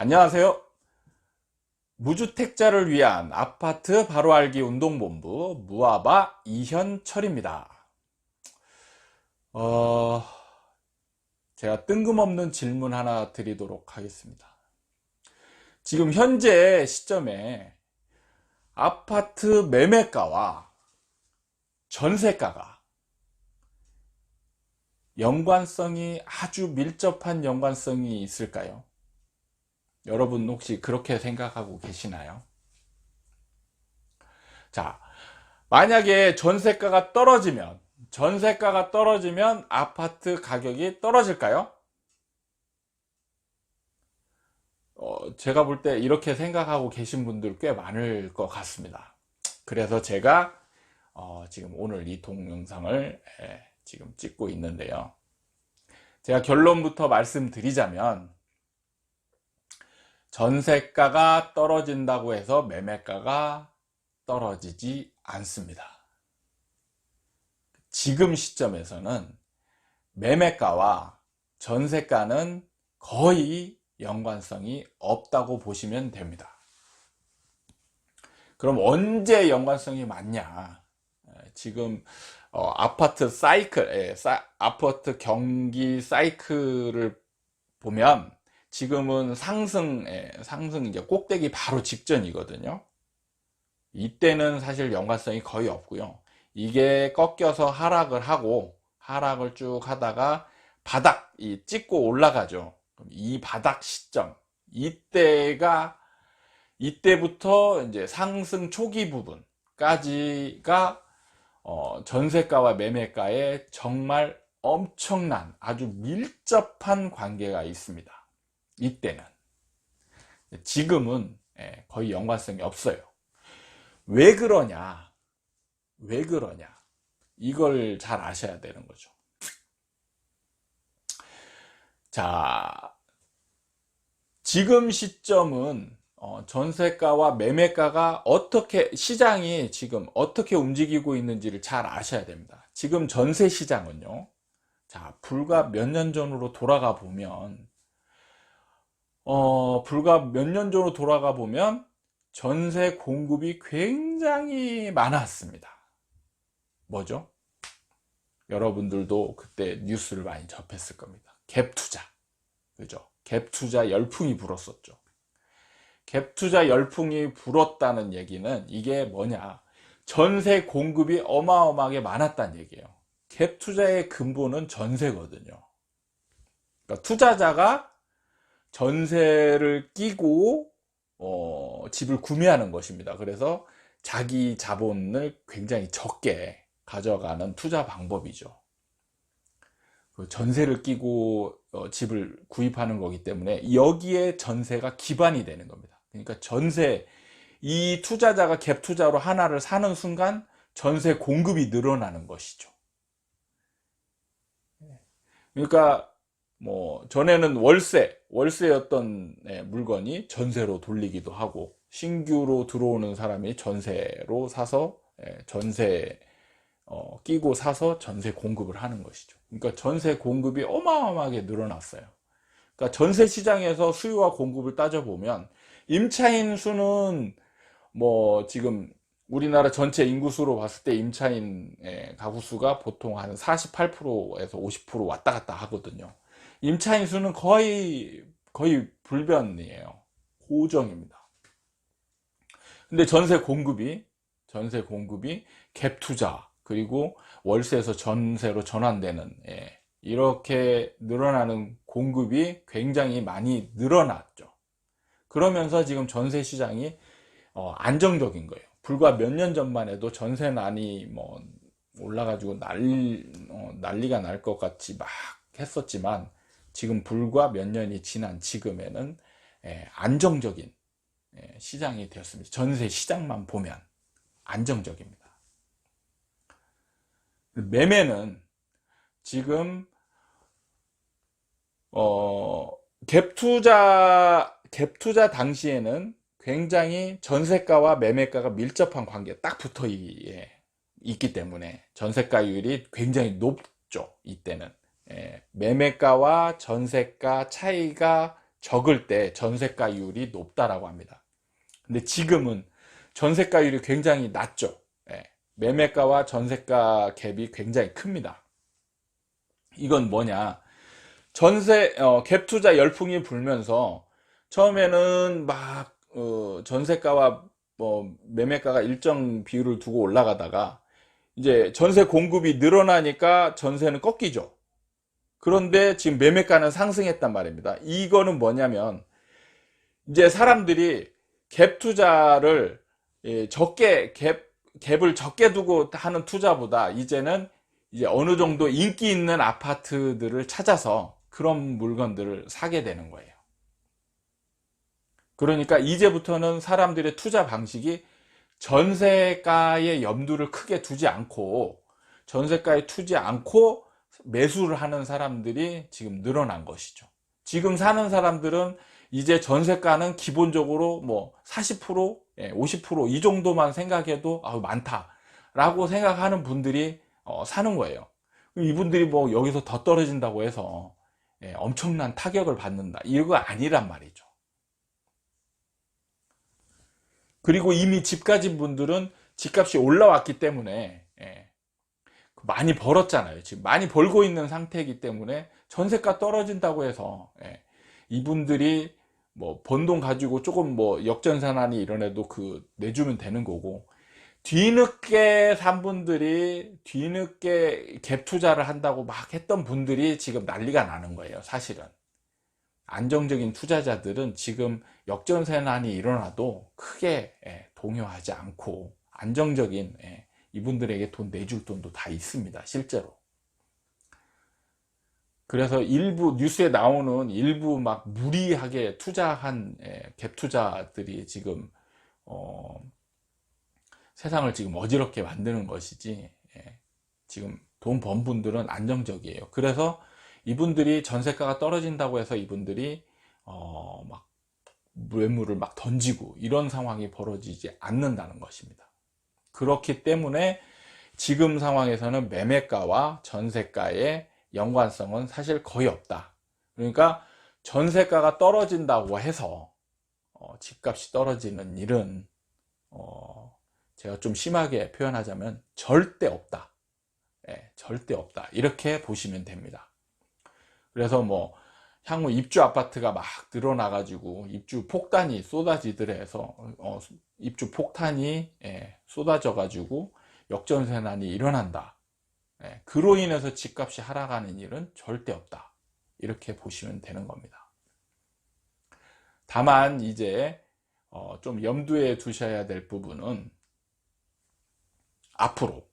안녕하세요. 무주택자를 위한 아파트 바로알기 운동본부 무아바 이현철입니다. 어, 제가 뜬금없는 질문 하나 드리도록 하겠습니다. 지금 현재 시점에 아파트 매매가와 전세가가 연관성이 아주 밀접한 연관성이 있을까요? 여러분 혹시 그렇게 생각하고 계시나요? 자, 만약에 전세가가 떨어지면 아파트 가격이 떨어질까요? 제가 볼 때 이렇게 생각하고 계신 분들 꽤 많을 것 같습니다. 그래서 제가 지금 오늘 이 동영상을 지금 찍고 있는데요. 제가 결론부터 말씀드리자면 전세가가 떨어진다고 해서 매매가가 떨어지지 않습니다. 지금 시점에서는 매매가와 전세가는 거의 연관성이 없다고 보시면 됩니다. 그럼 언제 연관성이 많냐? 지금 아파트 아파트 경기 사이클을 보면 지금은 상승 이제 꼭대기 바로 직전이거든요. 이때는 사실 연관성이 거의 없고요. 이게 꺾여서 하락을 쭉 하다가 찍고 올라가죠. 그럼 이 바닥 시점, 이때부터 이제 상승 초기 부분까지가 전세가와 매매가에 정말 엄청난 아주 밀접한 관계가 있습니다. 이때는. 지금은 거의 연관성이 없어요. 왜 그러냐? 이걸 잘 아셔야 되는 거죠. 자, 지금 시점은 전세가와 매매가가 시장이 지금 어떻게 움직이고 있는지를 잘 아셔야 됩니다. 지금 전세 시장은요, 자, 불과 몇 년 전으로 돌아가 보면 전세 공급이 굉장히 많았습니다. 뭐죠? 여러분들도 그때 뉴스를 많이 접했을 겁니다. 갭 투자. 그죠? 갭 투자 열풍이 불었었죠. 갭 투자 열풍이 불었다는 얘기는 이게 뭐냐? 전세 공급이 어마어마하게 많았다는 얘기예요. 갭 투자의 근본은 전세거든요. 그러니까 투자자가 전세를 끼고 집을 구매하는 것입니다. 그래서 자기 자본을 굉장히 적게 가져가는 투자 방법이죠. 전세를 끼고 집을 구입하는 거기 때문에 여기에 전세가 기반이 되는 겁니다. 그러니까 이 투자자가 갭 투자로 하나를 사는 순간 전세 공급이 늘어나는 것이죠. 그러니까 전에는 월세였던 물건이 전세로 돌리기도 하고, 신규로 들어오는 사람이 전세로 사서 전세 끼고 사서 전세 공급을 하는 것이죠. 그러니까 전세 공급이 어마어마하게 늘어났어요. 그러니까 전세 시장에서 수요와 공급을 따져보면 임차인 수는 지금 우리나라 전체 인구수로 봤을 때 임차인 가구 수가 보통 한 48%에서 50% 왔다 갔다 하거든요. 임차인 수는 거의 불변이에요. 고정입니다. 근데 전세 공급이 갭 투자, 그리고 월세에서 전세로 전환되는 이렇게 늘어나는 공급이 굉장히 많이 늘어났죠. 그러면서 지금 전세 시장이 안정적인 거예요. 불과 몇 년 전만 해도 전세난이 올라가지고 난리가 날 것 같이 막 했었지만, 지금 불과 몇 년이 지난 지금에는 안정적인 시장이 되었습니다. 전세 시장만 보면 안정적입니다. 매매는 지금 갭 투자 당시에는 굉장히 전세가와 매매가가 밀접한 관계에 딱 붙어 있기 때문에 전세가율이 굉장히 높죠. 이때는 매매가와 전세가 차이가 적을 때 전세가율이 높다라고 합니다. 근데 지금은 전세가율이 굉장히 낮죠. 예. 매매가와 전세가 갭이 굉장히 큽니다. 이건 뭐냐? 갭 투자 열풍이 불면서 처음에는 막 전세가와 뭐 매매가가 일정 비율을 두고 올라가다가 이제 전세 공급이 늘어나니까 전세는 꺾이죠. 그런데 지금 매매가는 상승했단 말입니다. 이거는 뭐냐면 이제 사람들이 갭 투자를 갭을 적게 두고 하는 투자보다 이제는 이제 어느 정도 인기 있는 아파트들을 찾아서 그런 물건들을 사게 되는 거예요. 그러니까 이제부터는 사람들의 투자 방식이 전세가의 염두를 크게 두지 않고 전세가에 투지 않고 매수를 하는 사람들이 지금 늘어난 것이죠. 지금 사는 사람들은 이제 전세가는 기본적으로 뭐 40%, 50%이 정도만 생각해도 많다라고 생각하는 분들이 사는 거예요. 이분들이 뭐 여기서 더 떨어진다고 해서 엄청난 타격을 받는다, 이거 아니란 말이죠. 그리고 이미 집 가진 분들은 집값이 올라왔기 때문에 많이 벌었잖아요. 지금 많이 벌고 있는 상태이기 때문에 전세가 떨어진다고 해서 이분들이 뭐 번 돈 가지고 조금 뭐 역전산안이 일어나도 내주면 되는 거고, 뒤늦게 산 분들이 뒤늦게 갭 투자를 한다고 막 했던 분들이 지금 난리가 나는 거예요. 사실은 안정적인 투자자들은 지금 역전세난이 일어나도 크게 동요하지 않고 안정적인, 이분들에게 돈 내줄 돈도 다 있습니다, 실제로. 그래서 일부 뉴스에 나오는 일부 막 무리하게 투자한 갭 투자들이 지금 세상을 지금 어지럽게 만드는 것이지, 지금 돈 번 분들은 안정적이에요. 그래서 이분들이 전세가가 떨어진다고 해서 이분들이 막 매물을 막 던지고 이런 상황이 벌어지지 않는다는 것입니다. 그렇기 때문에 지금 상황에서는 매매가와 전세가의 연관성은 사실 거의 없다. 그러니까 전세가가 떨어진다고 해서 집값이 떨어지는 일은 제가 좀 심하게 표현하자면 절대 없다. 절대 없다. 이렇게 보시면 됩니다. 그래서 뭐 향후 입주 아파트가 막 늘어나가지고 입주 폭탄이 쏟아지더래서 입주 폭탄이 쏟아져가지고 역전세난이 일어난다. 그로 인해서 집값이 하락하는 일은 절대 없다. 이렇게 보시면 되는 겁니다. 다만 이제 좀 염두에 두셔야 될 부분은 앞으로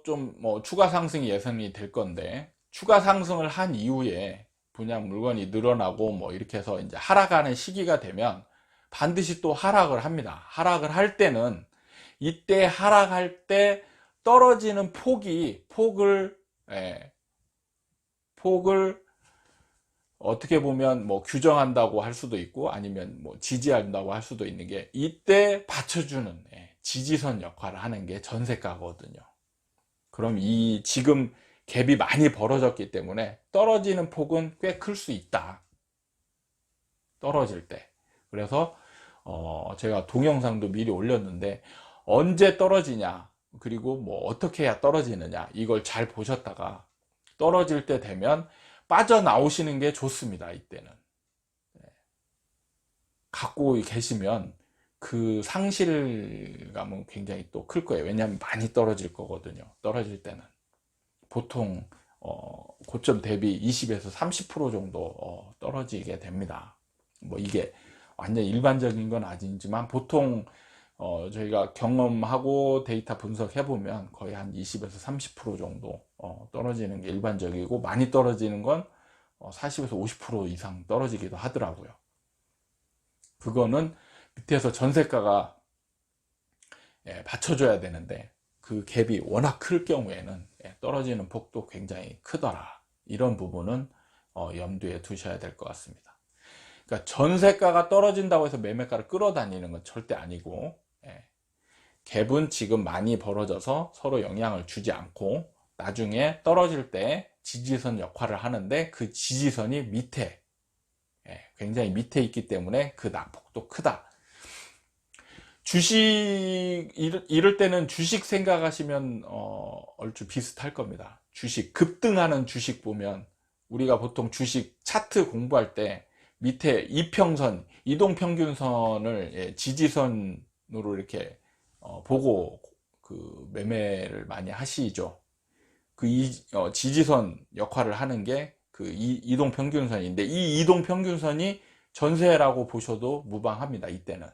좀 뭐 추가 상승이 예상이 될 건데, 추가 상승을 한 이후에 분양 물건이 늘어나고 뭐 이렇게 해서 이제 하락하는 시기가 되면 반드시 또 하락을 합니다. 하락을 할 때는 이때 하락할 때 떨어지는 폭을 어떻게 보면 뭐 규정한다고 할 수도 있고 아니면 뭐 지지한다고 할 수도 있는 게, 이때 받쳐주는 지지선 역할을 하는 게 전세가거든요. 그럼 이 지금 갭이 많이 벌어졌기 때문에 떨어지는 폭은 꽤 클 수 있다. 떨어질 때. 그래서 제가 동영상도 미리 올렸는데 언제 떨어지냐, 그리고 뭐 어떻게 해야 떨어지느냐, 이걸 잘 보셨다가 떨어질 때 되면 빠져나오시는 게 좋습니다. 이때는 갖고 계시면 그 상실감은 굉장히 또 클 거예요. 왜냐하면 많이 떨어질 거거든요. 떨어질 때는 보통 고점 대비 20에서 30% 정도 떨어지게 됩니다. 뭐 이게 완전 일반적인 건 아니지만 보통 저희가 경험하고 데이터 분석해 보면 거의 한 20에서 30% 정도 떨어지는 게 일반적이고, 많이 떨어지는 건 40에서 50% 이상 떨어지기도 하더라고요. 그거는 밑에서 전세가가 받쳐줘야 되는데 그 갭이 워낙 클 경우에는 떨어지는 폭도 굉장히 크더라. 이런 부분은 염두에 두셔야 될 것 같습니다. 그러니까 전세가가 떨어진다고 해서 매매가를 끌어다니는 건 절대 아니고, 갭은 지금 많이 벌어져서 서로 영향을 주지 않고 나중에 떨어질 때 지지선 역할을 하는데, 그 지지선이 밑에 굉장히 밑에 있기 때문에 그 낙폭도 크다. 주식 이럴 때는 주식 생각하시면 얼추 비슷할 겁니다. 주식 급등하는 주식 보면 우리가 보통 주식 차트 공부할 때 밑에 이평선, 이동평균선을 지지선으로 이렇게 보고 그 매매를 많이 하시죠. 그 지지선 역할을 하는 게 그 이동평균선인데, 이 이동평균선이 전세라고 보셔도 무방합니다. 이때는.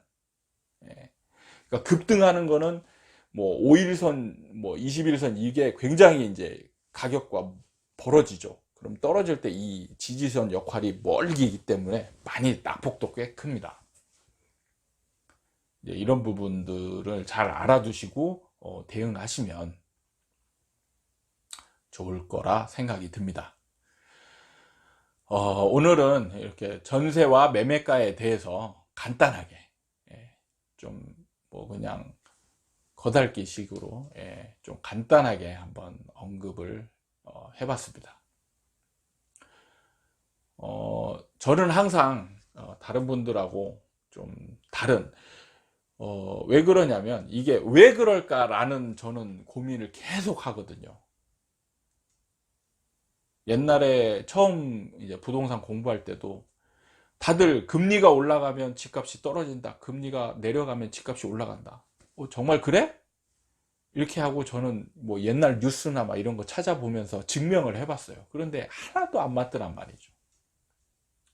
그러니까 급등하는 거는 뭐 5일선, 뭐 21선 이게 굉장히 이제 가격과 벌어지죠. 그럼 떨어질 때 이 지지선 역할이 멀기 때문에 많이 낙폭도 꽤 큽니다. 이런 부분들을 잘 알아두시고 대응하시면 좋을 거라 생각이 듭니다. 오늘은 이렇게 전세와 매매가에 대해서 간단하게 좀 뭐 그냥 거달기 식으로 좀 간단하게 한번 언급을 해봤습니다. 저는 항상 다른 분들하고 좀 다른 왜 그러냐면, 이게 왜 그럴까라는 저는 고민을 계속 하거든요. 옛날에 처음 이제 부동산 공부할 때도 다들 금리가 올라가면 집값이 떨어진다, 금리가 내려가면 집값이 올라간다. 정말 그래? 이렇게 하고 저는 뭐 옛날 뉴스나 막 이런 거 찾아보면서 증명을 해봤어요. 그런데 하나도 안 맞더란 말이죠.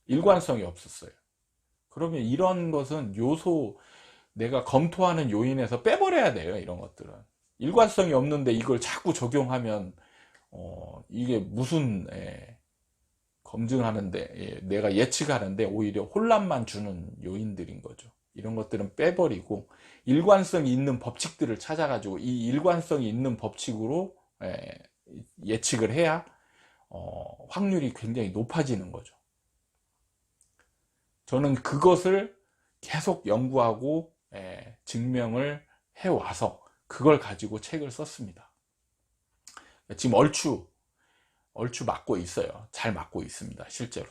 일관성이 없었어요. 그러면 이런 것은 내가 검토하는 요인에서 빼버려야 돼요. 이런 것들은 일관성이 없는데 이걸 자꾸 적용하면 이게 무슨 검증하는데 내가 예측하는데 오히려 혼란만 주는 요인들인 거죠. 이런 것들은 빼버리고 일관성이 있는 법칙들을 찾아가지고 이 일관성이 있는 법칙으로 예측을 해야 확률이 굉장히 높아지는 거죠. 저는 그것을 계속 연구하고 증명을 해와서 그걸 가지고 책을 썼습니다. 지금 얼추 맞고 있어요. 잘 맞고 있습니다. 실제로.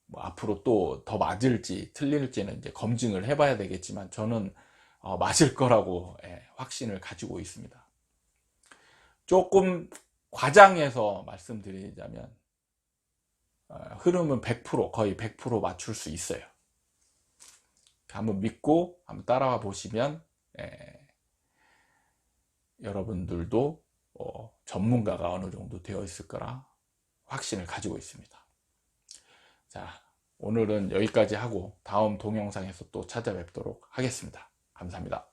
뭐 앞으로 또 더 맞을지 틀릴지는 이제 검증을 해봐야 되겠지만 저는 맞을 거라고 확신을 가지고 있습니다. 조금 과장해서 말씀드리자면 흐름은 100% 거의 100% 맞출 수 있어요. 한번 믿고 한번 따라와 보시면 여러분들도 전문가가 어느 정도 되어 있을 거라 확신을 가지고 있습니다. 자, 오늘은 여기까지 하고 다음 동영상에서 또 찾아뵙도록 하겠습니다. 감사합니다.